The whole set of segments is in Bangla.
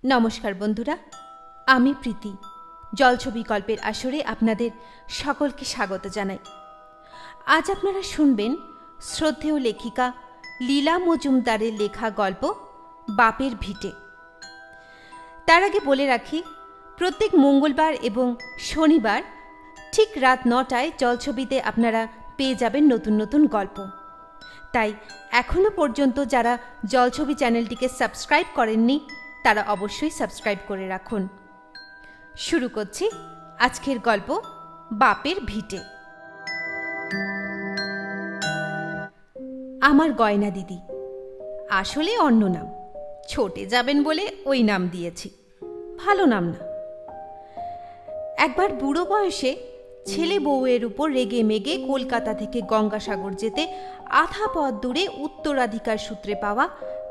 নমস্কার বন্ধুরা, আমি প্রীতি। জলছবি গল্পের আসরে আপনাদের সকলকে স্বাগত জানাই। আজ আপনারা শুনবেন শ্রদ্ধেয় লেখিকা লীলা মজুমদারের লেখা গল্প বাপের ভিটে। তার আগে বলে রাখি, প্রত্যেক মঙ্গলবার এবং শনিবার ঠিক রাত 9টায় জলছবিতে আপনারা পেয়ে যাবেন নতুন নতুন গল্প। তাই এখনও পর্যন্ত যারা জলছবি চ্যানেলটিকে সাবস্ক্রাইব করেননি তারা অবশ্যই সাবস্ক্রাইব করে রাখুন। শুরু করছি আজকের গল্প বাপের ভিটে। আমার গয়না দিদি, আসলে অন্য নাম, ছোটে যাবেন বলে ওই নাম দিয়েছি, ভালো নাম না। একবার বুড়ো বয়সে ছেলে বউয়ের উপর রেগে মেগে কলকাতা থেকে গঙ্গাসাগর যেতে আধা পথ দূরে উত্তরাধিকার সূত্রে পাওয়া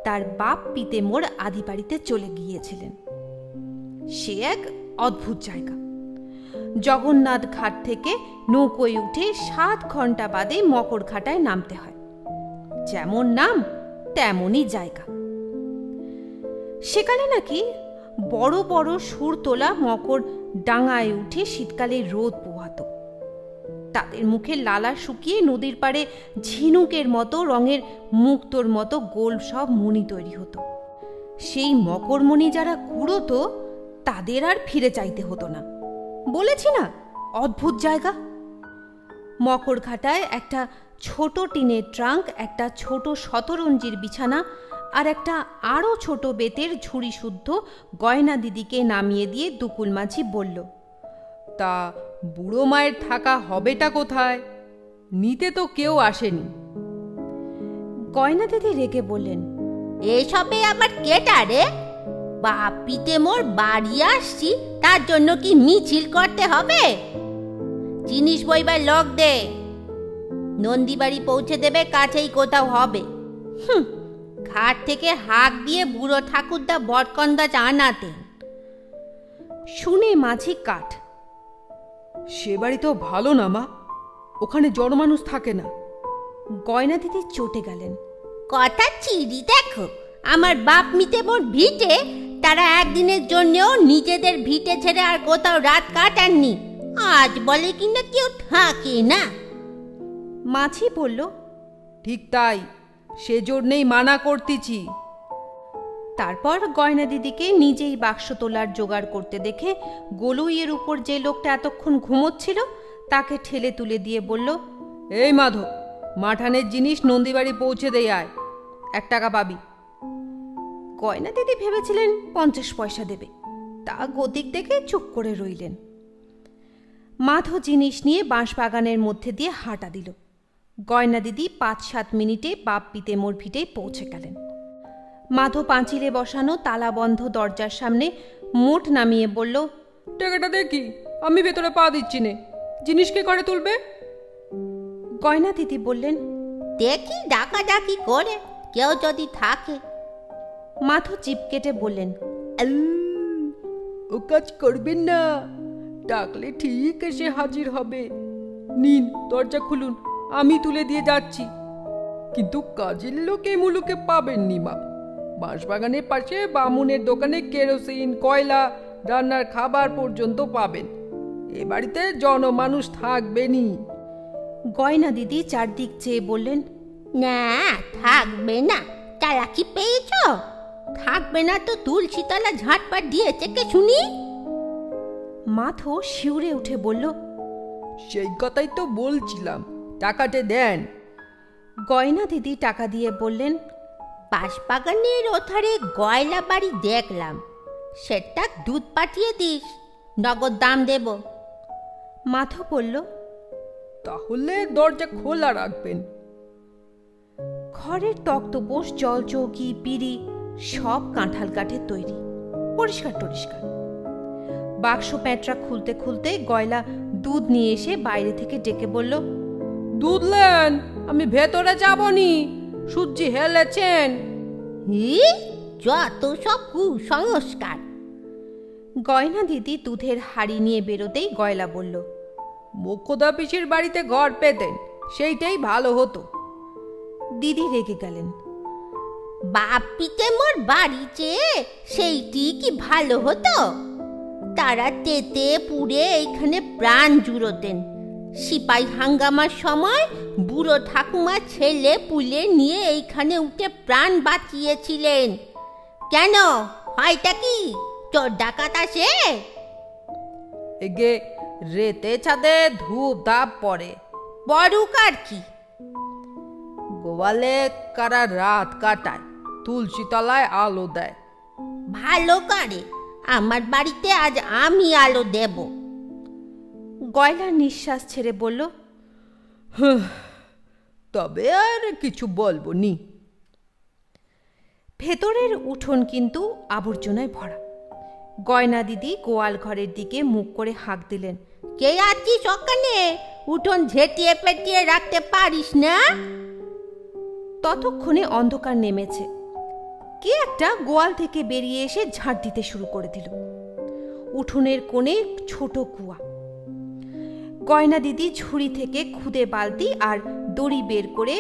তার বাপ পিতেমোর আদি বাড়িতে চলে গিয়েছিলেন। সে এক অদ্ভুত জায়গা। জগন্নাথ ঘাট থেকে নৌকোয় উঠে 7 ঘন্টা বাদে মকরঘাটায় নামতে হয়। যেমন নাম তেমনই জায়গা। সেকালে নাকি বড় বড় সুর তোলা মকর ডাঙায় উঠে শীতকালে রোদ পোহাতো। তাদের মুখে লালা শুকিয়ে নদীর পাড়ে ঝিনুকের মতো রঙের মুক্তোর মতো গোল সব মণি তৈরি হতো। সেই মকরমণি যারা কুড়োতো তাদের আর ফিরে চাইতে হতো না। বলেছি না, অদ্ভুত জায়গা। মকরঘাটায় একটা ছোট টিনের ট্রাঙ্ক, একটা ছোট শতরঞ্জির বিছানা আর একটা আরও ছোট বেতের ঝুড়ি শুদ্ধ গয়না দিদিকে নামিয়ে দিয়ে দুকুল মাঝি বলল, তা বুড়ো মায়ের থাকা হবেটা কোথায়? নিতে তো কেউ আসেনি। গয়না দিদি রেগে বললেন, এসবে আবার কেটা রে? বাপ পিতেমোর বাড়ি আসছি, তার জন্য কি মিছিল করতে হবে? জিনিস বইবার লোক দে, নন্দীবাড়ি পৌঁছে দেবে, কাছেই কোথাও হবে। ঘাট থেকে হাঁক দিয়ে বুড়ো ঠাকুরদা বটকন্দা আনাতেন। শুনে মাঝি কাঠ। সে বাড়ি তো ভালো না মা, ওখানে জনমানুষ থাকে না। গয়না দিদি চটে গেলেন। কথা চিড়ি দেখো, আমার বাপ পিতেমোর ভিটে, তারা একদিনের জন্যও নিজেদের ভিটে ছেড়ে আর কোথাও রাত কাটাননি। আজ বলে কিনা কেউ থাকে না। মাঝি বলল, ঠিক তাই, সেজন্যই মানা করতেছি। তারপর গয়না দিদিকে নিজেই বাক্স তোলার জোগাড় করতে দেখে গোলুইয়ের উপর যে লোকটা এতক্ষণ ঘুমোচ্ছিল তাকে ঠেলে তুলে দিয়ে বলল, এই মাধব, মাঠানের জিনিস নন্দীবাড়ি পৌঁছে দেয় আয়, 1 টাকা পাবি। গয়না দিদি ভেবেছিলেন 50 পয়সা দেবে, তা গতিক দেখে চুপ করে রইলেন। মাধব জিনিস নিয়ে বাঁশবাগানের মধ্যে দিয়ে হাঁটা দিল। গয়না দিদি 5-7 মিনিটে বাপ পিতেমোর ভিটে পৌঁছে গেলেন। মাধব পাঁচিলে বসানো তালাবন্ধ দরজার সামনে মোট নামিয়ে বলল, টাকাটা দেখি, আমি ভেতরে পা দিচ্ছি নে, জিনিস কে করে তুলবে? গয়না দিদি বললেন, দেখি ডাকাডাকি করে কেউ যদি থাকে। মাধব জিভ কেটে বললেন, ও কাজ করবেন না, ডাকলে ঠিক এসে হাজির হবে। নিন, দরজা খুলুন, আমি তুলে দিয়ে যাচ্ছি। কিন্তু কাজের লোক এই মুলুকে পাবেননি মা। বাঁশবাগানের পাশে বামুনের দোকানে কেরোসিন, কয়লা, রান্নার খাবার পর্যন্ত পাবেন। এ বাড়িতে জনমানুষ থাকবেনি। গয়না দিদি চারদিক চেয়ে বললেন, না, থাকবে না। চালাকি পেয়েছ? থাকবে না তো তুলসীতলা ঝাঁটপাট দিয়েছে কে শুনি? মাধব শিউরে উঠে বলল, সেই কথাই তো বলছিলাম, টাকাতে দেন। গয়না দিদি টাকা দিয়ে বললেন, বাঁশবাগানের ওধারে গয়লা বাড়ি দেখলাম, সেটা দুধ পাঠিয়ে দিস, নগদ দাম দেব। মাধব বলল, তাহলে দরজা খোলা রাখবেন। ঘরের তক্তপোষ, জল চৌকি, পিঁড়ি সব কাঁঠাল কাঠের তৈরি, পরিষ্কার টরিষ্কার। বাক্স প্যাঁটরা খুলতে খুলতে গয়লা দুধ নিয়ে এসে বাইরে থেকে ডেকে বলল, দুধ লেন, আমি ভেতরে যাবনি, সূর্যি হেলেছেন। যত সব কুসংস্কার। গয়না দিদি দুধের হাড়ি নিয়ে বেরোতেই গয়লা বলল, মোক্ষদা পিসির বাড়িতে ঘর পেতেন, সেইটাই ভালো হতো। দিদি রেগে গেলেন। বাপিতে মোর বাড়িতে সেইটি কি ভালো হতো? তারা তেতে পুড়ে এইখানে প্রাণ জুড়োতেন। সিপাই হাঙ্গামার সময় বুড়ো ঠাকুমা ছেলে পুলে নিয়ে এইখানে উঠে প্রাণ বাঁচিয়েছিলেন। কেন, হয়টা কি চোর ডাকাত আসে? এগে রেতে ছাদে ধূপ ধাপ পড়ে, বড়ুক আর কি। গোয়ালে কারা রাত কাটায়, তুলসী তলায় আলো দেয়। ভালো করে, আমার বাড়িতে আজ আমি আলো দেব। গয়লা নিঃশ্বাস ছেড়ে বলল, তবে আর কিছু বলবো নি। ভেতরের উঠোন কিন্তু আবর্জনায় ভরা। গয়না দিদি গোয়াল ঘরের দিকে মুখ করে হাঁক দিলেন, কে আছিস ওখানে? উঠোন ঝেঁটিয়ে পেটিয়ে রাখতে পারিস না? ততক্ষণে অন্ধকার নেমেছে। কে একটা গোয়াল থেকে বেরিয়ে এসে ঝাঁট দিতে শুরু করে দিল। উঠোনের কোণে ছোট কুয়া। গয়না দিদি ঝুড়ি থেকে খুদে বালতি আর দড়ি বের করে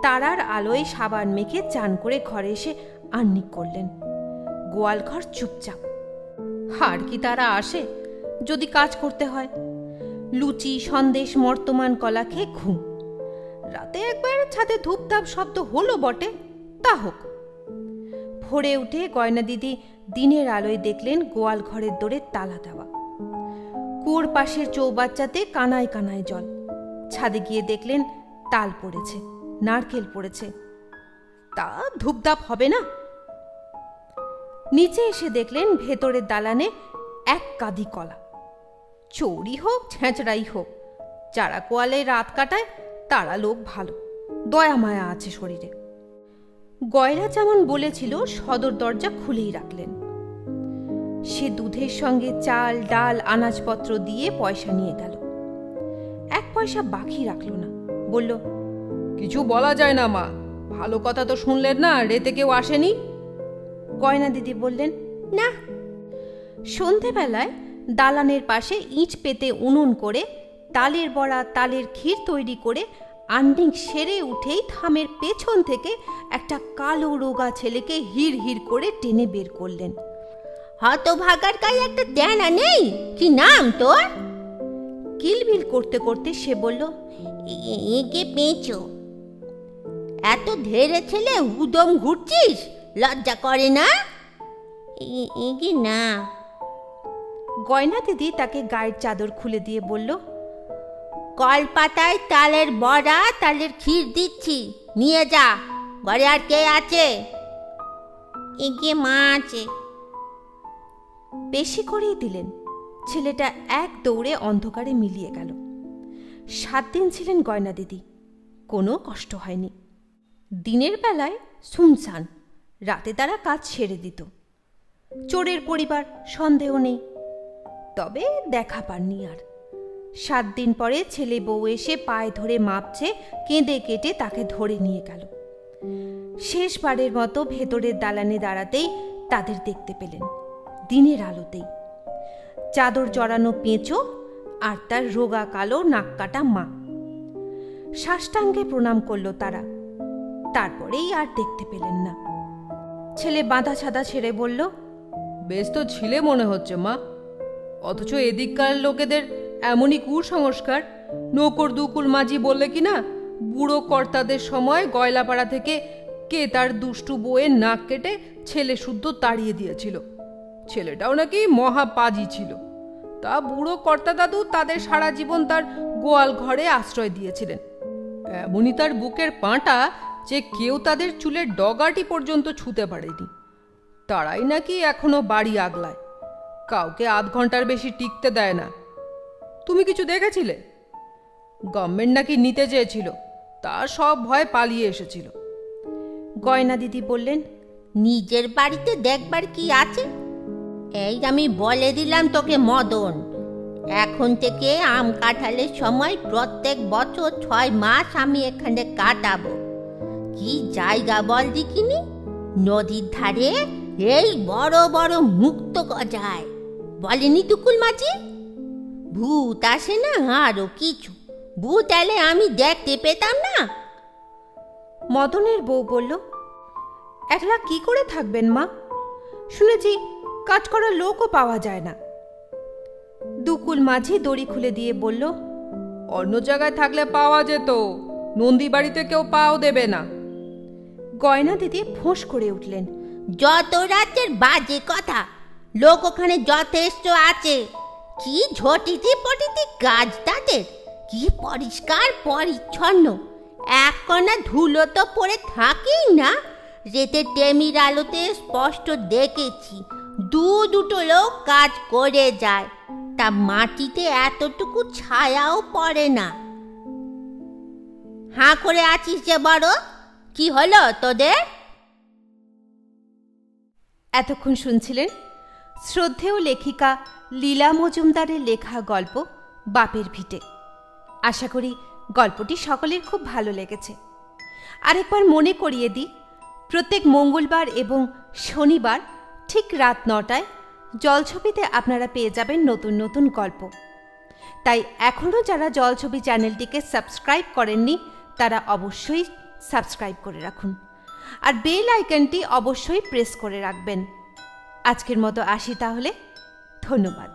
তারার আলোয় সাবান মেখে চান করে ঘরে এসে আহ্নিক করলেন। গোয়াল ঘর চুপচাপ। আর কি তারা আসে যদি কাজ করতে হয়? লুচি সন্দেশ মর্তমান কলা খেয়ে ঘুম। রাতে একবার ছাদে ধূপধাপ শব্দ হলো বটে, তা হোক। ভোরে উঠে গয়না দিদি দিনের আলোয় দেখলেন গোয়াল ঘরের দোরে তালা দেওয়া। কুয়োর পাশের চৌবাচ্চাতে কানায় কানায় জল। ছাদে গিয়ে দেখলেন তাল পড়েছে, নারকেল পড়েছে। তা ধূপধাপ হবে না? নিচে এসে দেখলেন ভেতরের দালানে এক কাঁদি কলা। চৌরি হোক ছেঁচড়াই হোক, যারা কোয়ালে রাত কাটায় তারা লোক ভালো, দয়া মায়া আছে শরীরে। গয়রা যেমন বলেছিল সদর দরজা খুলেই রাখলেন। সে দুধের সঙ্গে চাল ডাল আনাজপত্র দিয়ে পয়সা নিয়ে গেল। এক পয়সা বাকি রাখলো না। বলল, কিছু বলা যায় না মা, ভালো কথা তো শুনলেন না, রেতে কেউ আসেনি। গয়না দিদি বললেন, না। সন্ধেবেলায় দালানের পাশে ইট পেতে উনুন করে তালের বড়া তালের ক্ষীর তৈরি করে আহ্নিক সেরে উঠেই থামের পেছন থেকে একটা কালো রোগা ছেলেকে হিড় হিড় করে টেনে বের করলেন। হতভাগার গায়ে একটা দেনা নেই? কি নাম তোর? কিলবিল করতে করতে সে বলল, একে পেঁচো। এত ধেরে ছেলে উদম ঘুরছিস, লজ্জা করে না? একে না। গয়না দিদি তাকে গায়ের চাদর খুলে দিয়ে বলল, কলপাতায় তালের বড়া তালের ক্ষীর দিচ্ছি, নিয়ে যা। ঘরে আর কে আছে? একে মা আছে। বেশি করেই দিলেন। ছেলেটা এক দৌড়ে অন্ধকারে মিলিয়ে গেল। 7 দিন ছিলেন গয়না দিদি, কোনো কষ্ট হয়নি। দিনের বেলায় সুনসান, রাতে তারা কাজ ছেড়ে দিত। চোরের পরিবার সন্দেহ নেই, তবে দেখা পাননি আর। 7 দিন পরে ছেলে বউ এসে পায়ে ধরে মাপছে, কেঁদে কেটে তাকে ধরে নিয়ে গেল। শেষবারের মতো ভেতরের দালানে দাঁড়াতেই তাদের দেখতে পেলেন, দিনের আলোতেই। চাদর জড়ানো পেঁচো আর তার রোগা কালো নাক কাটা মা। সাষ্টাঙ্গে প্রণাম করল তারা, তারপরেই আর দেখতে পেলেন না। ছেলে বাঁধা ছাদা ছেড়ে বলল, বেশ তো ছিলে মনে হচ্ছে মা, অথচ এদিককার লোকেদের এমনই কুসংস্কার। নৌকর দুকুল মাঝি বললে কিনা বুড়ো কর্তাদের সময় গয়লাপাড়া থেকে কে তার দুষ্টু বউয়ের নাক কেটে ছেলে শুদ্ধ তাড়িয়ে দিয়েছিল। ছেলেটাও নাকি মহাপাজি ছিল। তা বুড়ো কর্তা দাদু তাদের সারা জীবন তার গোয়াল ঘরে আশ্রয় দিয়েছিলেন। এমনই তার বুকের পাঁটা যে কেউ তাদের চুলের ডগাটি পর্যন্ত ছুঁতে পারেনি। তারাই নাকি এখনো বাড়ি আগলায়, কাউকে আধ ঘন্টার বেশি টিকতে দেয় না। তুমি কিছু দেখেছিলে? গভর্নমেন্ট নাকি নিতে চেয়েছিল, তার সব ভয় পালিয়ে এসেছিল। গয়না দিদি বললেন, নিজের বাড়িতে দেখবার কি আছে? এই আমি বলে দিলাম তোকে মদন, এখন থেকে আম কাঁঠালের সময় প্রত্যেক বছর 6 মাস আমি এখানে কাটাবো। কি জায়গা বল দেখিনি? নদীর ধারে এই বড় বড় মুক্ত গজায়, বলেনি টুকুল মাঝি? ভূত আসে না আরো কিছু, ভূত এলে আমি দেখতে পেতাম না? মদনের বউ বলল, একলা কি করে থাকবেন মা? শুনেছি কাজ করার লোকও পাওয়া যায় না। দুকুল মাঝি দড়ি খুলে দিয়ে বলল, অন্য জায়গায় থাকলে পাওয়া যেত, নন্দী বাড়িতে কেউ পাও দেবে না। গয়না দিদি ফোঁস করে উঠলেন, যত রাজ্যের বাজে কথা, লোক ওখানে যথেষ্ট আছে। কি ঝটিতি পটিতি কাজ তাদের, কি পরিষ্কার পরিচ্ছন্ন, এক কণা ধুলো তো পড়ে থাকেই না। রেতে টেমির আলোতে স্পষ্ট দেখেছি দুটো লোক কাজ করে যায়, তা মাটিতে এতটুকু ছায়াও পড়ে না। হাঁ করে আছিস যে বড়, কি হলো তোদের? এতক্ষণ শুনছিলেন শ্রদ্ধেয় লেখিকা লীলা মজুমদারের লেখা গল্প বাপের ভিটে। আশা করি গল্পটি সকলের খুব ভালো লেগেছে। আরেকবার মনে করিয়ে দিই, প্রত্যেক মঙ্গলবার এবং শনিবার ঠিক রাত 9টায় জলছবিতে আপনারা পেয়ে যাবেন নতুন নতুন গল্প। তাই এখনও যারা জলছবি চ্যানেলটিকে সাবস্ক্রাইব করেননি তারা অবশ্যই সাবস্ক্রাইব করে রাখুন, আর বেল আইকনটি অবশ্যই প্রেস করে রাখবেন। আজকের মতো আসি তাহলে, ধন্যবাদ।